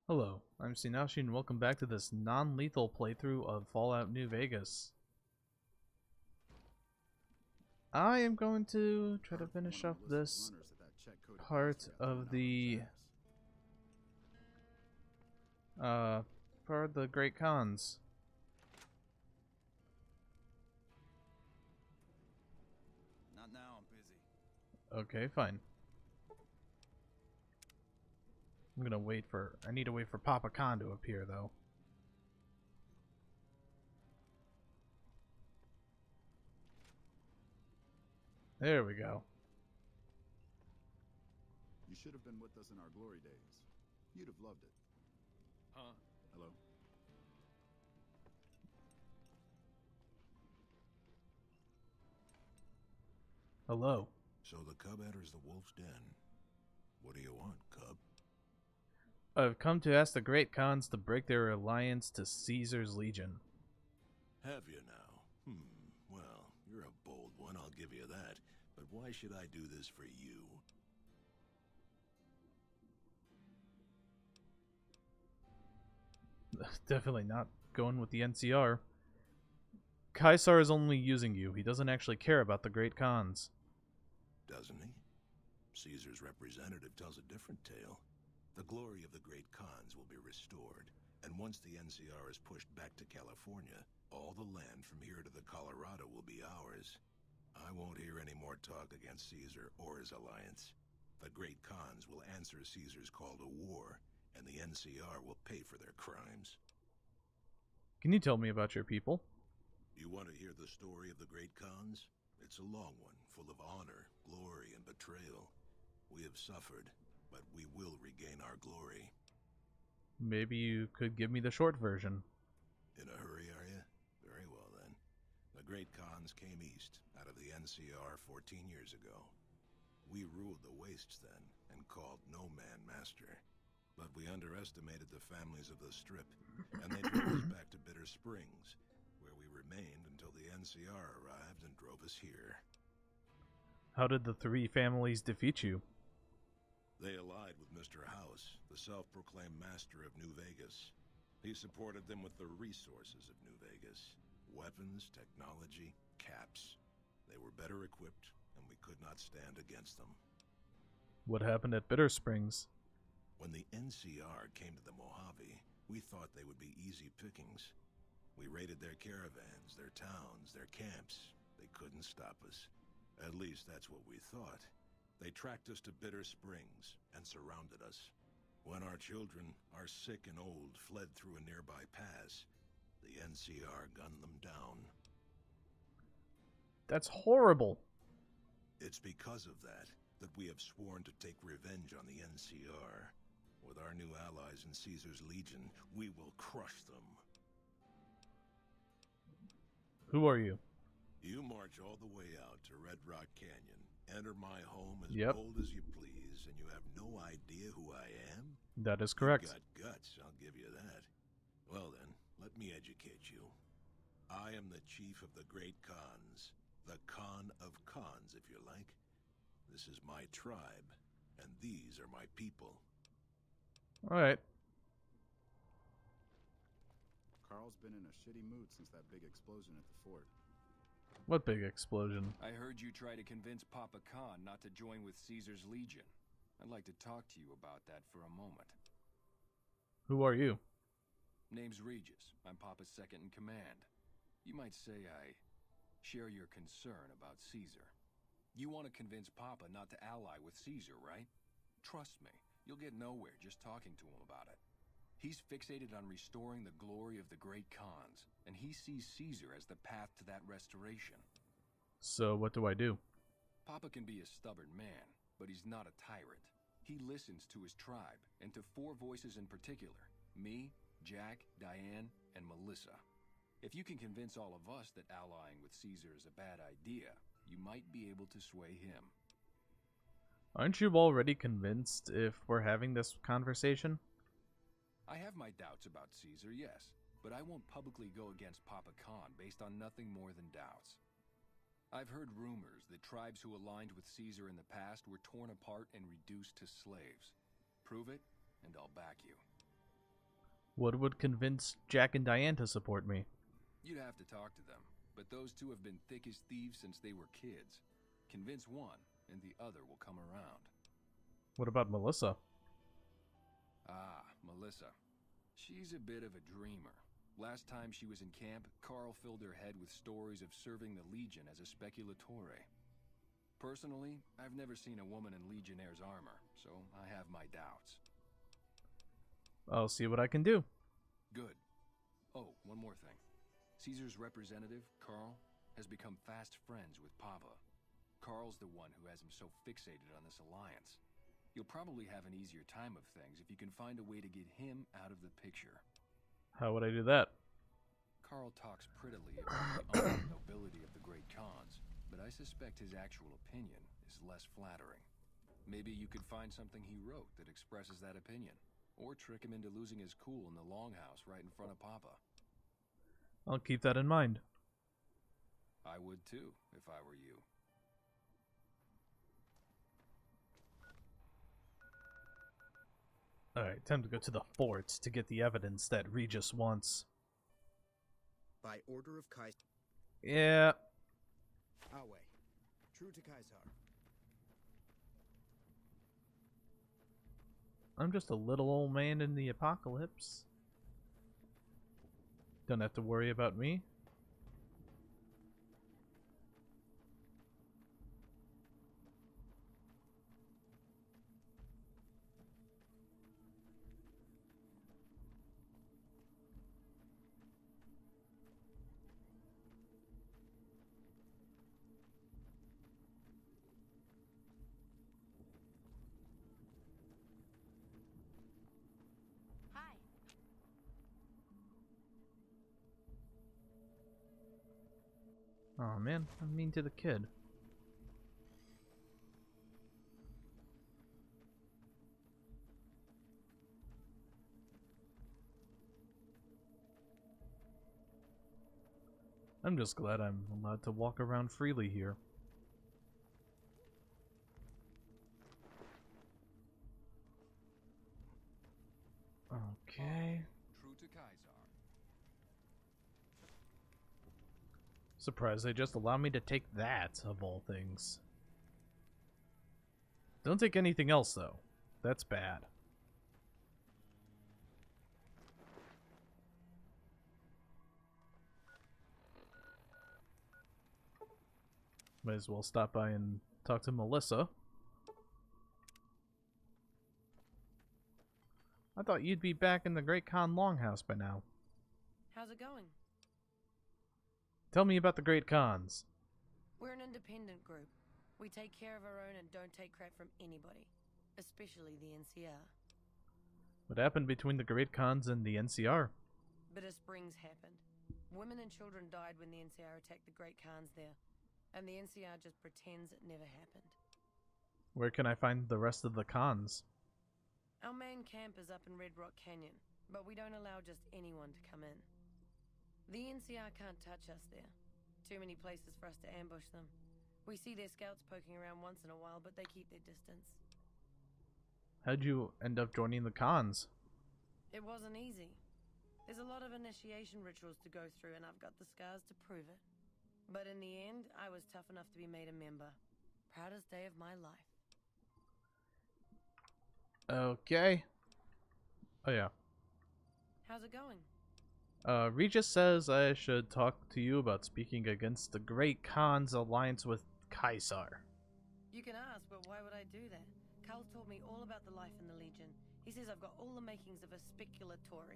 Hello, I'm Sinashi and welcome back to this non-lethal playthrough of Fallout New Vegas. I am going to try to finish up this part of the part of the Great Khans. Not now, I'm busy. Okay, fine. I need to wait for Papa Khan to appear though. There we go. You should have been with us in our glory days. You'd have loved it. Huh? Hello? Hello. So the cub enters the wolf's den. What do you want, cub? I've come to ask the Great Khans to break their alliance to Caesar's Legion. Have you now? Well, you're a bold one, I'll give you that. But why should I do this for you? Definitely not going with the NCR. Caesar is only using you. He doesn't actually care about the Great Khans. Doesn't he? Caesar's representative tells a different tale. The glory of the great Khans will be restored, and once the NCR is pushed back to California, all the land from here to the Colorado will be ours. I won't hear any more talk against Caesar or his alliance. The great Khans will answer Caesar's call to war, and the NCR will pay for their crimes. Can you tell me about your people? You want to hear the story of the great Khans? It's a long one, full of honor, glory, and betrayal. We have suffered, but we will regain our glory. Maybe you could give me the short version. In a hurry, are you? Very well, then. The great Khans came east, out of the NCR 14 years ago. We ruled the wastes then, and called no man master. But we underestimated the families of the Strip, and they drove us back to Bitter Springs, where we remained until the NCR arrived and drove us here. How did the three families defeat you? They allied with Mr. House, the self-proclaimed master of New Vegas. He supported them with the resources of New Vegas. Weapons, technology, caps. They were better equipped, and we could not stand against them. What happened at Bitter Springs? When the NCR came to the Mojave, we thought they would be easy pickings. We raided their caravans, their towns, their camps. They couldn't stop us. At least that's what we thought. They tracked us to Bitter Springs and surrounded us. When our children, our sick and old, fled through a nearby pass, the NCR gunned them down. That's horrible. It's because of that we have sworn to take revenge on the NCR. With our new allies in Caesar's Legion, we will crush them. Who are you? You march all the way out to Red Rock Canyon, enter my home as Yep. bold as you please, and you have no idea who I am? That is correct. You got guts, I'll give you that. Well then, let me educate you. I am the chief of the Great Khans. The Khan of Khans, if you like. This is my tribe, and these are my people. Alright. Carl's been in a shitty mood since that big explosion at the fort. What big explosion? I heard you try to convince Papa Khan not to join with Caesar's Legion. I'd like to talk to you about that for a moment. Who are you? Name's Regis. I'm Papa's second in command. You might say I share your concern about Caesar. You want to convince Papa not to ally with Caesar, right? Trust me, you'll get nowhere just talking to him about it. He's fixated on restoring the glory of the Great Khans, and he sees Caesar as the path to that restoration. So what do I do? Papa can be a stubborn man, but he's not a tyrant. He listens to his tribe, and to four voices in particular: me, Jack, Diane, and Melissa. If you can convince all of us that allying with Caesar is a bad idea, you might be able to sway him. Aren't you already convinced if we're having this conversation? I have my doubts about Caesar, yes, but I won't publicly go against Papa Khan based on nothing more than doubts. I've heard rumors that tribes who aligned with Caesar in the past were torn apart and reduced to slaves. Prove it, and I'll back you. What would convince Jack and Diane to support me? You'd have to talk to them, but those two have been thick as thieves since they were kids. Convince one, and the other will come around. What about Melissa? Ah, Melissa. She's a bit of a dreamer. Last time she was in camp, Carl filled her head with stories of serving the Legion as a speculatore. Personally, I've never seen a woman in Legionnaire's armor, so I have my doubts. I'll see what I can do. Good. Oh, one more thing. Caesar's representative, Carl, has become fast friends with Papa. Carl's the one who has him so fixated on this alliance. You'll probably have an easier time of things if you can find a way to get him out of the picture. How would I do that? Carl talks prettily about the honor and nobility of the great Khans, but I suspect his actual opinion is less flattering. Maybe you could find something he wrote that expresses that opinion, or trick him into losing his cool in the longhouse right in front of Papa. I'll keep that in mind. I would too, if I were you. Alright, time to go to the fort to get the evidence that Regis wants. By order of Kaiser. Yeah. Awe. True to Caesar. I'm just a little old man in the apocalypse. Don't have to worry about me. Hi. Oh man, I'm mean to the kid. I'm just glad I'm allowed to walk around freely here. Okay. True to Caesar. Surprised they just allow me to take that, of all things. Don't take anything else, though. That's bad. Might as well stop by and talk to Melissa. I thought you'd be back in the Great Khan Longhouse by now. How's it going? Tell me about the Great Khans. We're an independent group. We take care of our own and don't take crap from anybody, especially the NCR. What happened between the Great Khans and the NCR? Bitter springs happened. Women and children died when the NCR attacked the Great Khans there, and the NCR just pretends it never happened. Where can I find the rest of the Khans? Our main camp is up in Red Rock Canyon, but we don't allow just anyone to come in. The NCR can't touch us there. Too many places for us to ambush them. We see their scouts poking around once in a while, but they keep their distance. How'd you end up joining the Khans? It wasn't easy. There's a lot of initiation rituals to go through, and I've got the scars to prove it. But in the end, I was tough enough to be made a member. Proudest day of my life. Okay. Oh yeah. How's it going? Regis says I should talk to you about speaking against the Great Khan's alliance with Caesar. You can ask, but why would I do that? Carl told me all about the life in the Legion. He says I've got all the makings of a speculatore.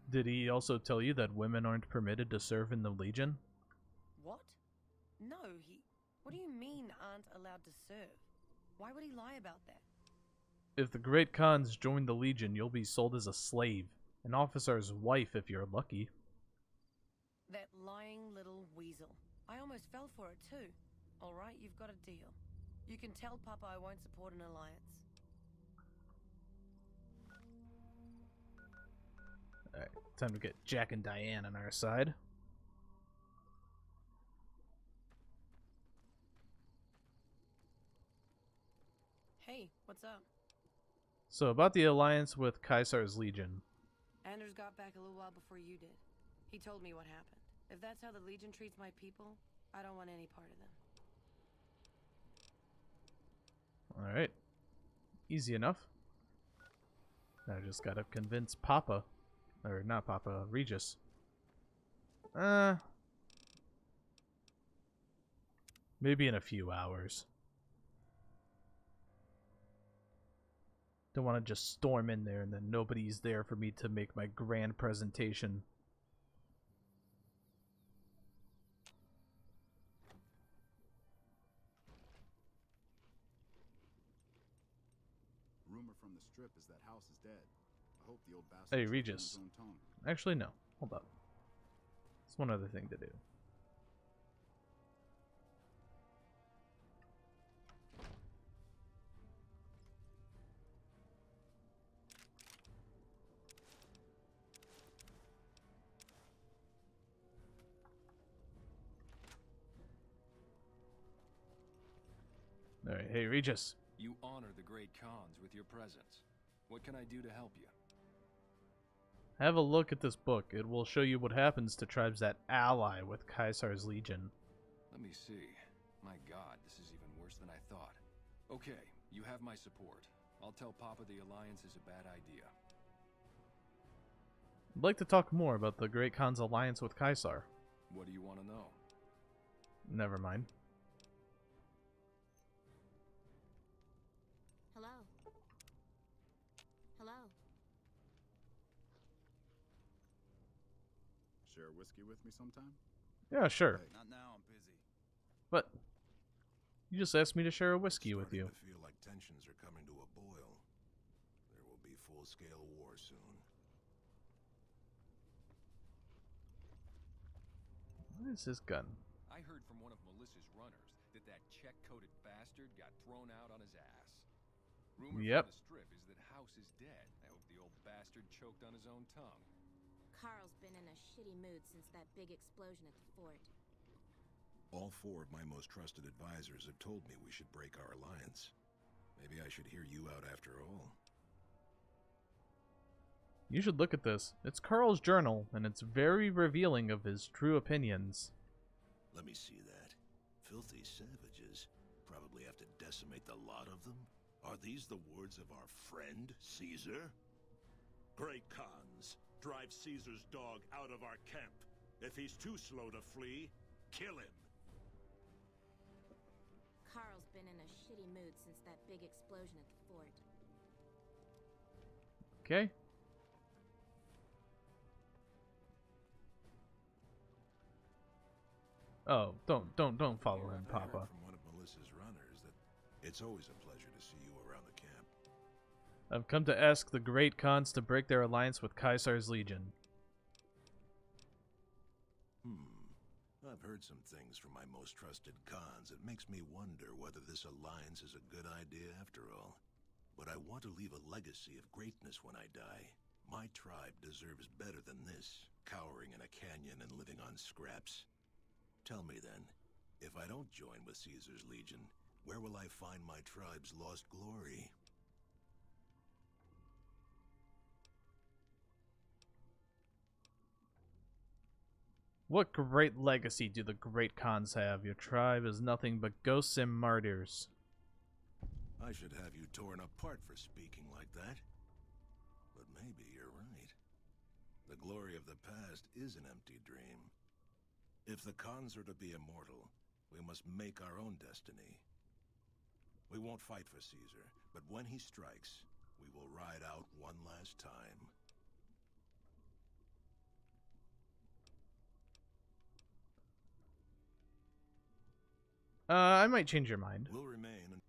Did he also tell you that women aren't permitted to serve in the Legion? What? No, What do you mean aren't allowed to serve? Why would he lie about that? If the Great Khans join the Legion, you'll be sold as a slave. An officer's wife if you're lucky. That lying little weasel. I almost fell for it too. Alright, you've got a deal. You can tell Papa I won't support an alliance. Alright, time to get Jack and Diane on our side. Hey, what's up? So about the alliance with Caesar's Legion. Anders got back a little while before you did. He told me what happened. If that's how the Legion treats my people, I don't want any part of them. Alright. Easy enough. Now I just gotta convince Papa. Or not Papa, Regis. Maybe in a few hours. Don't want to just storm in there and then nobody's there for me to make my grand presentation. Rumor from the strip is that House is dead. I hope the old bastard Hey, choked on Regis. his own tongue. Actually, no. Hold up. There's one other thing to do. Alright, hey Regis. You honor the great Khans with your presence. What can I do to help you? Have a look at this book. It will show you what happens to tribes that ally with Caesar's Legion. Let me see. My god, this is even worse than I thought. Okay, you have my support. I'll tell Papa the alliance is a bad idea. I'd like to talk more about the Great Khan's alliance with Caesar. What do you want to know? Never mind. Hello. Hello. Share whiskey with me sometime? Yeah, sure. Hey, not now, I'm busy. But you just asked me to share a whiskey with you. Starting to feel like tensions are coming to a boil. There will be full-scale war soon. What is this gun? I heard from one of Melissa's runners that check-coated bastard got thrown out on his ass. Rumor Yep. from the strip is that House is dead. I hope the old bastard choked on his own tongue. Carl's been in a shitty mood since that big explosion at the fort. All four of my most trusted advisors have told me we should break our alliance. Maybe I should hear you out after all. You should look at this. It's Carl's journal, and it's very revealing of his true opinions. Let me see that. Filthy savages. Probably have to decimate the lot of them. Are these the words of our friend, Caesar? Great Khans, drive Caesar's dog out of our camp. If he's too slow to flee, kill him. Carl's been in a shitty mood since that big explosion at the fort. Okay? Oh, don't follow him, I heard Papa. from one of Melissa's runners that it's always a pleasure to see you around the camp. I've come to ask the Great Khans to break their alliance with Caesar's Legion. I've heard some things from my most trusted Khans. It makes me wonder whether this alliance is a good idea after all. But I want to leave a legacy of greatness when I die. My tribe deserves better than this, cowering in a canyon and living on scraps. Tell me then, if I don't join with Caesar's Legion, where will I find my tribe's lost glory? What great legacy do the Great Khans have? Your tribe is nothing but ghosts and martyrs. I should have you torn apart for speaking like that. But maybe you're right. The glory of the past is an empty dream. If the Khans are to be immortal, we must make our own destiny. We won't fight for Caesar, but when he strikes, we will ride out one last time. I might change your mind. We'll remain and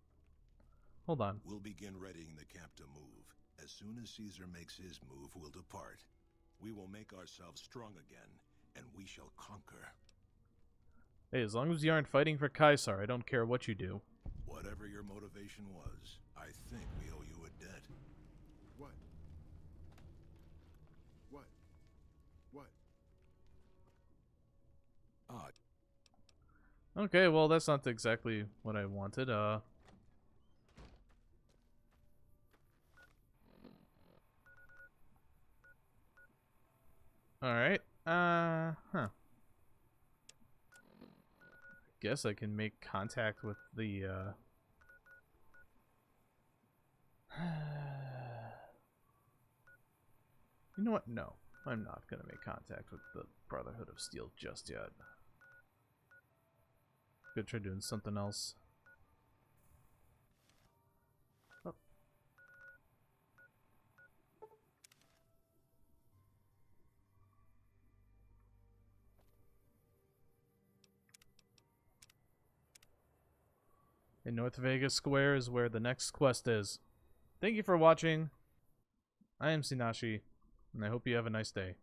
Hold on. we'll begin readying the camp to move. As soon as Caesar makes his move, we'll depart. We will make ourselves strong again, and we shall conquer. Hey, as long as you aren't fighting for Caesar, I don't care what you do. Whatever your motivation was, I think we owe you a debt. What? What? What? Ah, Okay, well, that's not exactly what I wanted. Alright. Guess I can make contact with the, You know what? No. I'm not gonna make contact with the Brotherhood of Steel just yet. Gonna try doing something else. Oh. In North Vegas Square is where the next quest is. Thank you for watching. I am Sinashi, and I hope you have a nice day.